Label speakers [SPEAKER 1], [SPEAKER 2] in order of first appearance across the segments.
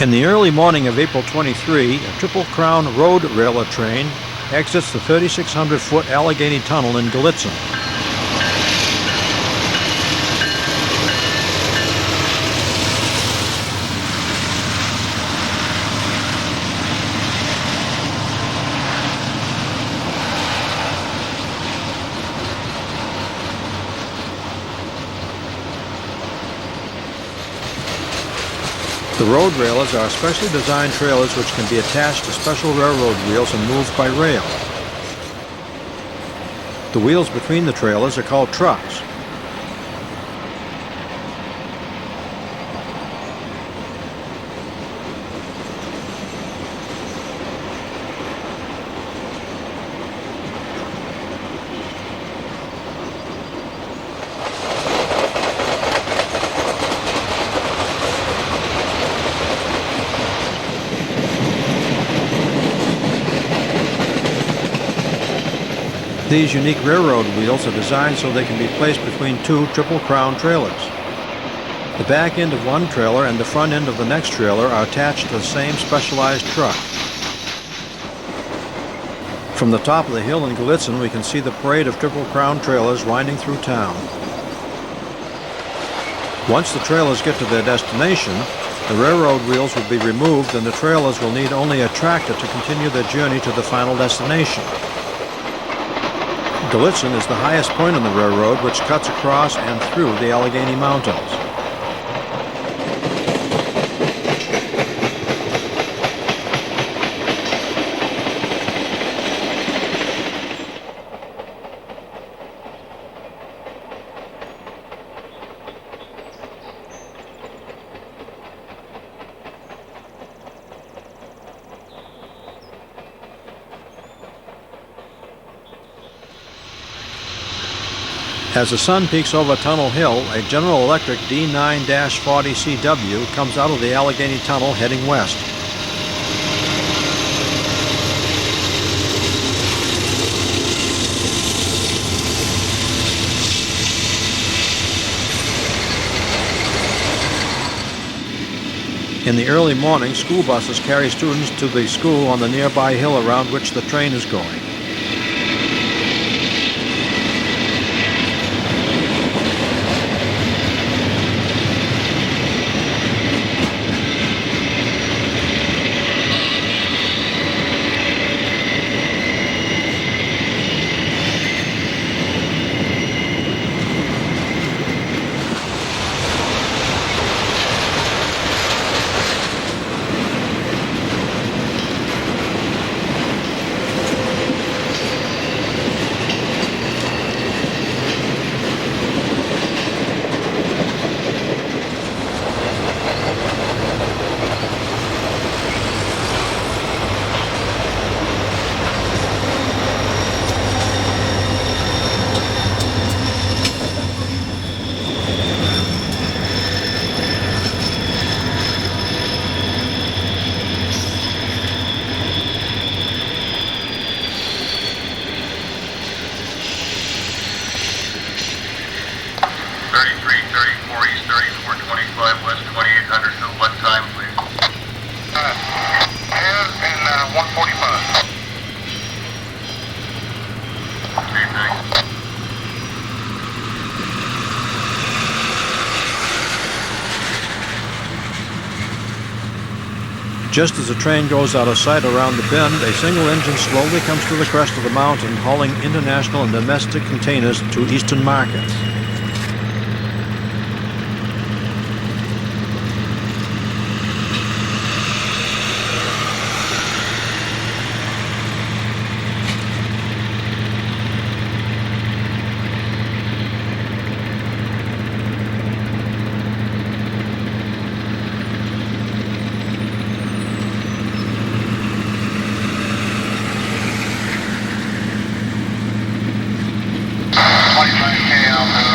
[SPEAKER 1] In the early morning of April 23, a Triple Crown road railer train exits the 3,600-foot Allegheny Tunnel in Gallitizn. The road railers are specially designed trailers which can be attached to special railroad wheels and moved by rail. The wheels between the trailers are called trucks. These unique railroad wheels are designed so they can be placed between two Triple Crown trailers. The back end of one trailer and the front end of the next trailer are attached to the same specialized truck. From the top of the hill in Gallitizn, we can see the parade of Triple Crown trailers winding through town. Once the trailers get to their destination, the railroad wheels will be removed and the trailers will need only a tractor to continue their journey to the final destination. Gallitizn is the highest point on the railroad, which cuts across and through the Allegheny Mountains. As the sun peaks over Tunnel Hill, a General Electric D9-40CW comes out of the Allegheny Tunnel heading west. In the early morning, school buses carry students to the school on the nearby hill around which the train is going. Just as the train goes out of sight around the bend, a single engine slowly comes to the crest of the mountain, hauling international and domestic containers to eastern markets.
[SPEAKER 2] Down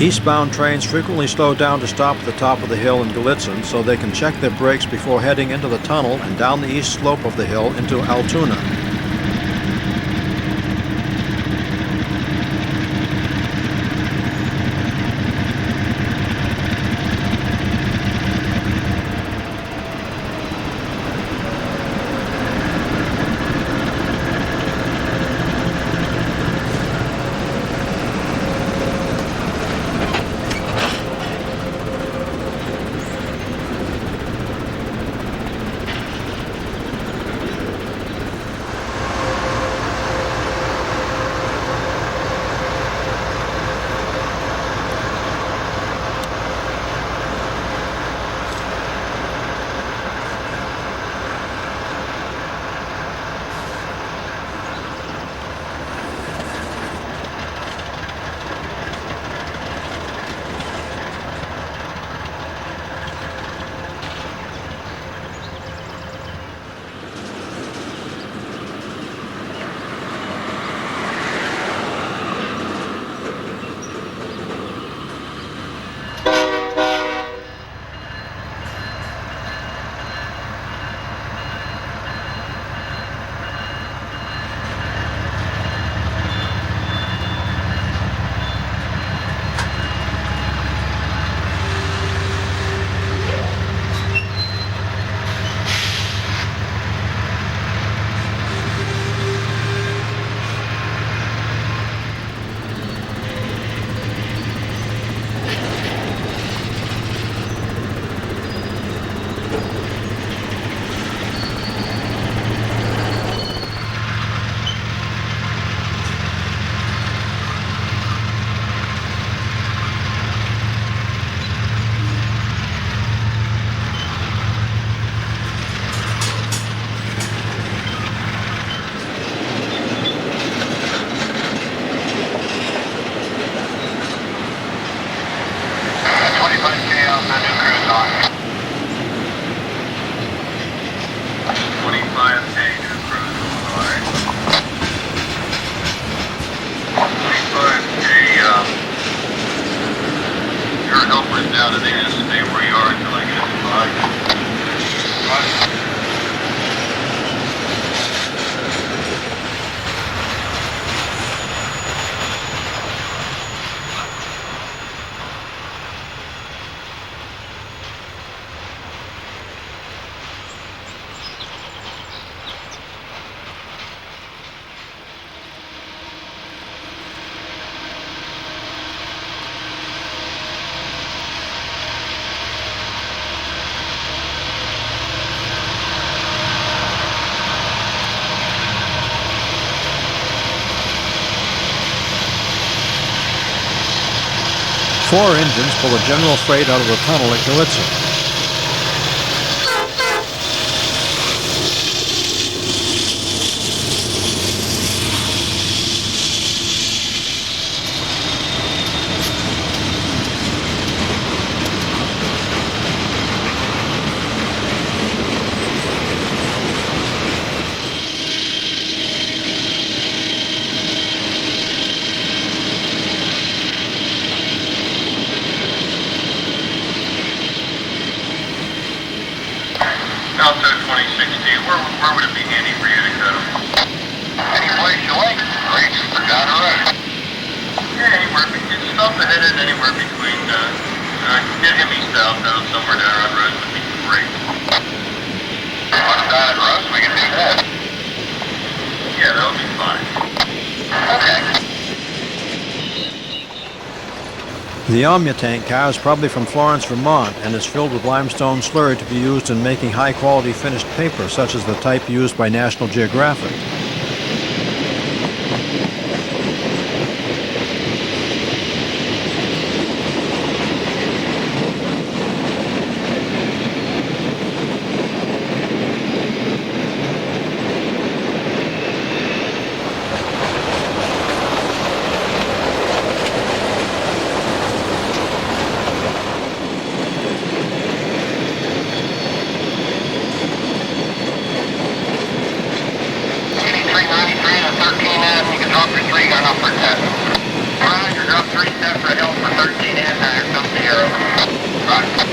[SPEAKER 1] Eastbound trains frequently slow down to stop at the top of the hill in Gallitizn so they can check their brakes before heading into the tunnel and down the east slope of the hill into Altoona. Four engines pull the general freight out of the tunnel at Gallitizn.
[SPEAKER 2] Also 2060, where would it be handy for you to cut them? Any place you like, great, or down the road. Yeah, anywhere, it's stop ahead at anywhere between, get him east out, somewhere down on road would be great. On down roads, we can do that. Yeah, that'll be fine. Okay.
[SPEAKER 1] The Omnia tank car is probably from Florence, Vermont, and is filled with limestone slurry to be used in making high-quality finished paper, such as the type used by National Geographic.
[SPEAKER 2] Drop 3 step for hill for 13 care of. Roger.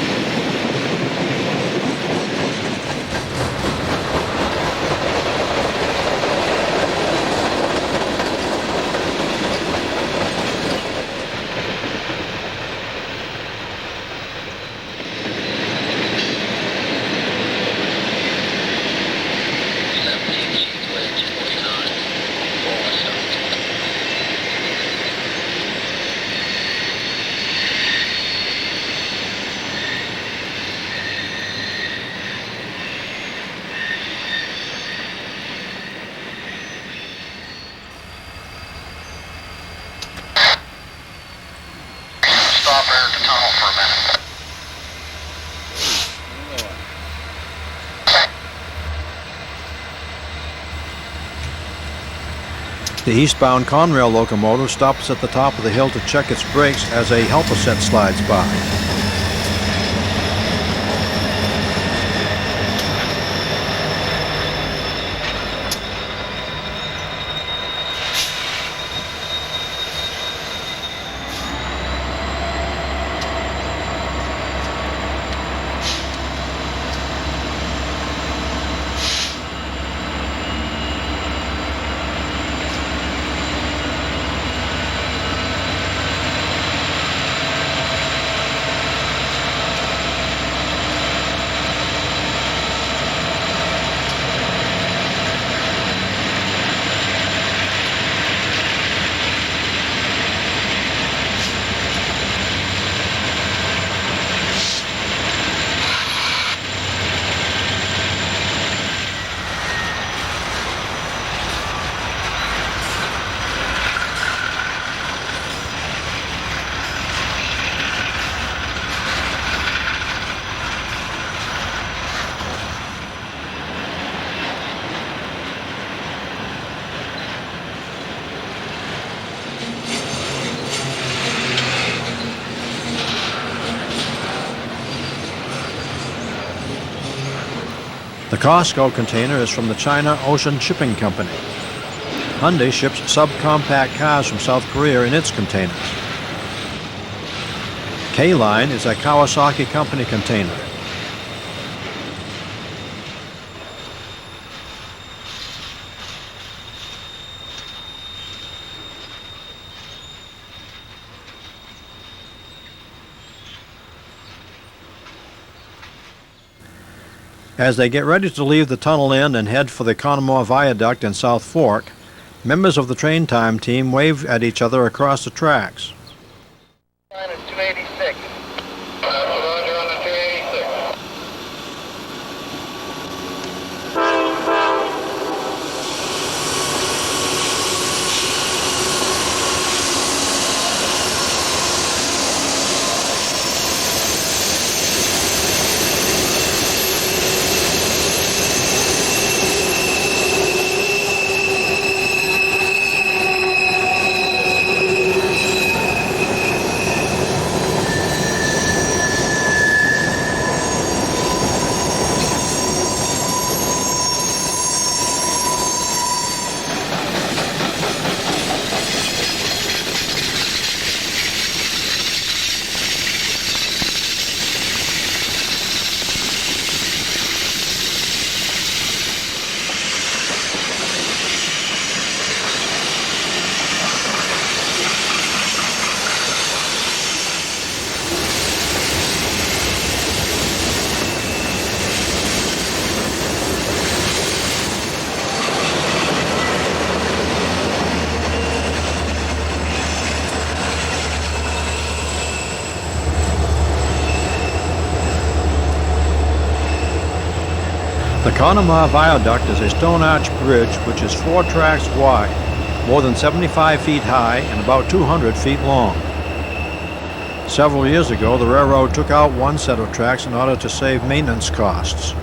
[SPEAKER 2] Stop there at the tunnel for a minute.
[SPEAKER 1] The eastbound Conrail locomotive stops at the top of the hill to check its brakes as a helper set slides by. The Costco container is from the China Ocean Shipping Company. Hyundai ships subcompact cars from South Korea in its containers. K-Line is a Kawasaki company container. As they get ready to leave the tunnel end and head for the Connemaugh Viaduct in South Fork, members of the train time team wave at each other across the tracks.
[SPEAKER 2] 286. Roger on the 286.
[SPEAKER 1] The Connemaugh Viaduct is a stone arch bridge which is 4 tracks wide, more than 75 feet high, and about 200 feet long. Several years ago, the railroad took out one set of tracks in order to save maintenance costs.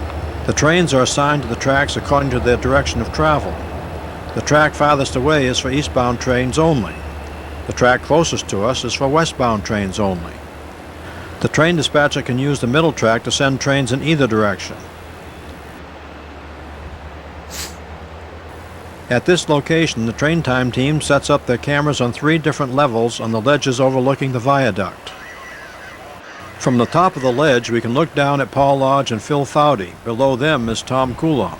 [SPEAKER 1] The trains are assigned to the tracks according to their direction of travel. The track farthest away is for eastbound trains only. The track closest to us is for westbound trains only. The train dispatcher can use the middle track to send trains in either direction. At this location, the train time team sets up their cameras on 3 different levels on the ledges overlooking the viaduct. From the top of the ledge, we can look down at Paul Lodge and Phil Fowdy. Below them is Tom Coulomb.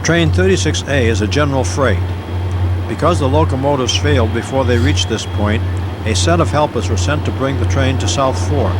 [SPEAKER 1] Train 36A is a general freight. Because the locomotives failed before they reached this point, a set of helpers were sent to bring the train to South Fork.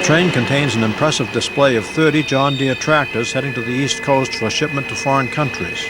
[SPEAKER 1] The train contains an impressive display of 30 John Deere tractors heading to the East Coast for shipment to foreign countries.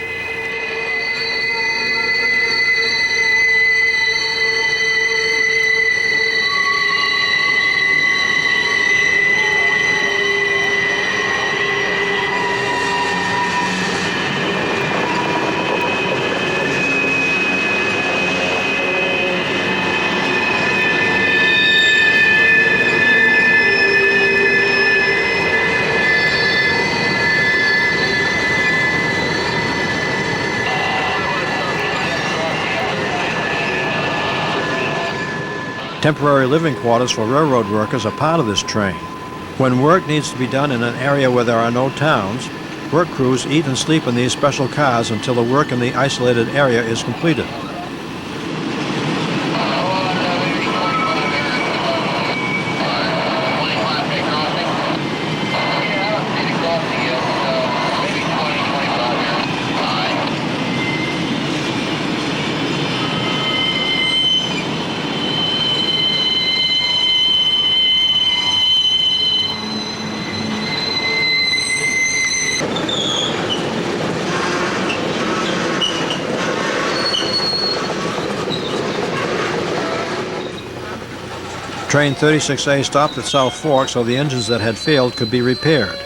[SPEAKER 1] Temporary living quarters for railroad workers are part of this train. When work needs to be done in an area where there are no towns, work crews eat and sleep in these special cars until the work in the isolated area is completed. Train 36A stopped at South Fork so the engines that had failed could be repaired.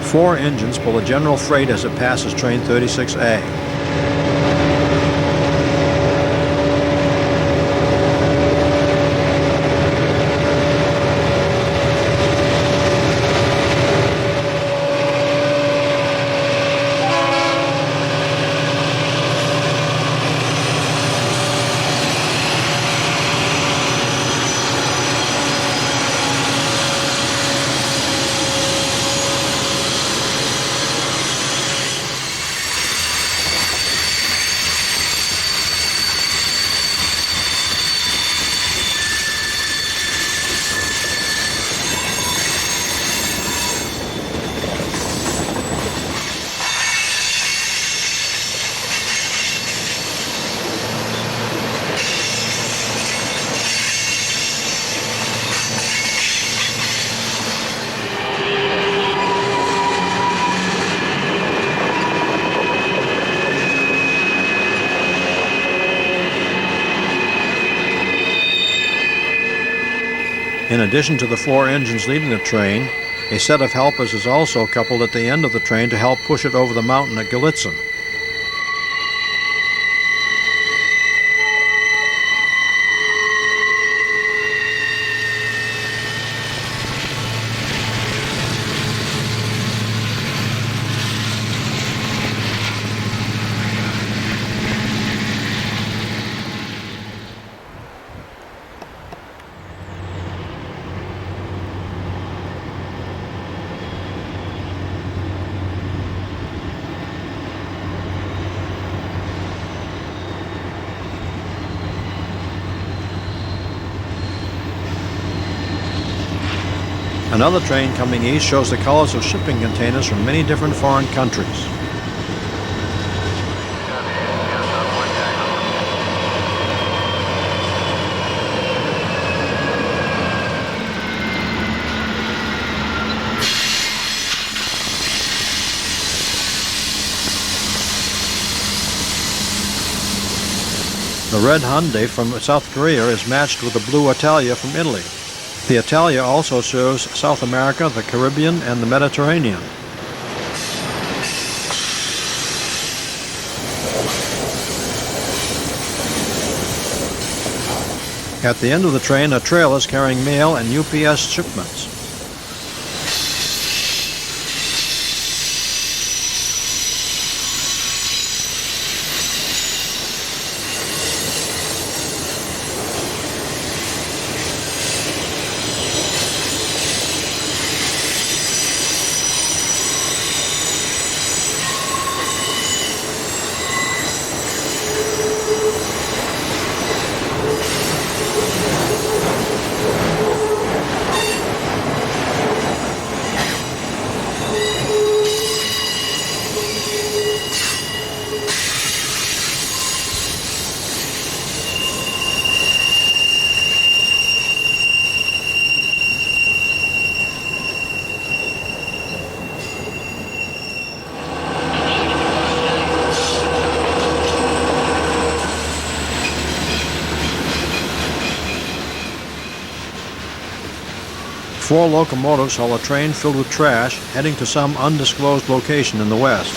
[SPEAKER 1] Four engines pull a general freight as it passes Train 36A. In addition to the four engines leading the train, a set of helpers is also coupled at the end of the train to help push it over the mountain at Gallitizn. Another train coming east shows the colors of shipping containers from many different foreign countries. The red Hyundai from South Korea is matched with the blue Italia from Italy. The Italia also shows South America, the Caribbean, and the Mediterranean. At the end of the train are trailers carrying mail and UPS shipments. Four locomotives haul a train filled with trash heading to some undisclosed location in the west.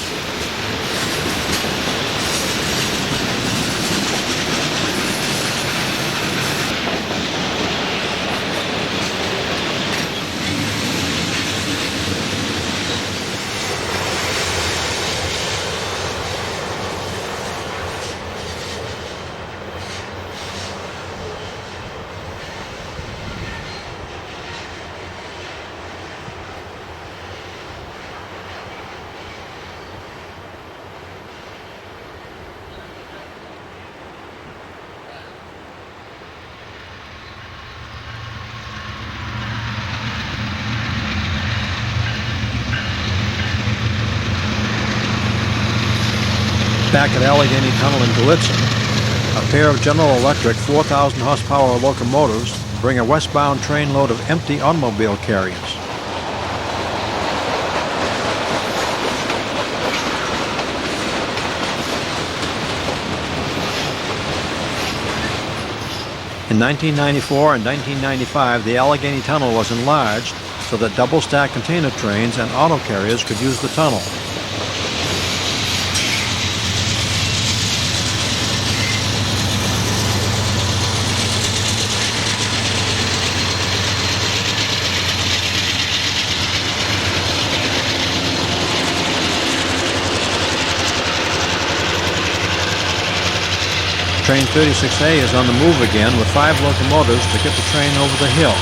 [SPEAKER 1] Back at Allegheny Tunnel in Gallitizn, a pair of General Electric 4,000 horsepower locomotives bring a westbound train load of empty automobile carriers. In 1994 and 1995, the Allegheny Tunnel was enlarged so that double-stack container trains and auto carriers could use the tunnel. Train 36A is on the move again with 5 locomotives to get the train over the hill.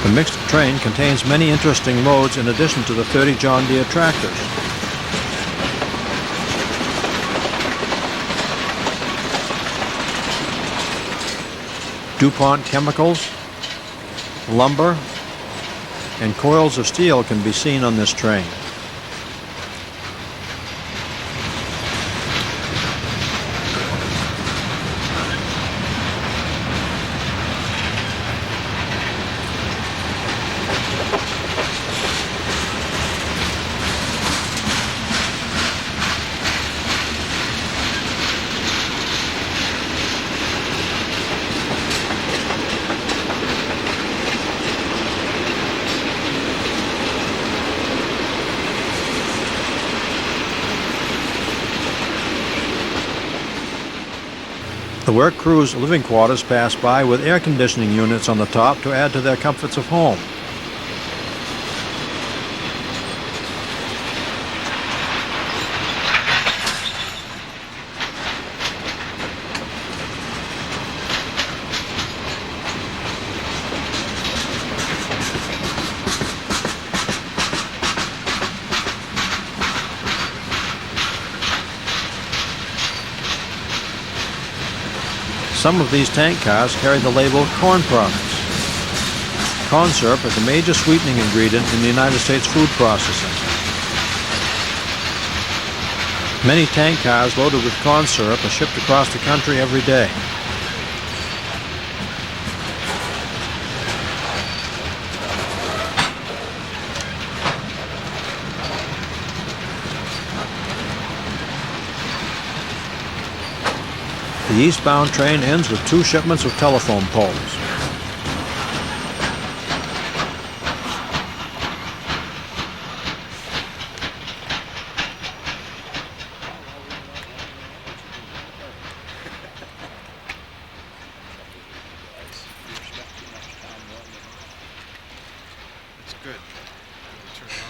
[SPEAKER 1] The mixed train contains many interesting loads in addition to the 30 John Deere tractors. DuPont chemicals, lumber, and coils of steel can be seen on this train. The work crew's living quarters pass by with air conditioning units on the top to add to their comforts of home. Some of these tank cars carry the label corn products. Corn syrup is a major sweetening ingredient in the United States food processing. Many tank cars loaded with corn syrup are shipped across the country every day. The eastbound train ends with 2 shipments of telephone poles.
[SPEAKER 3] It's good. Turn it on.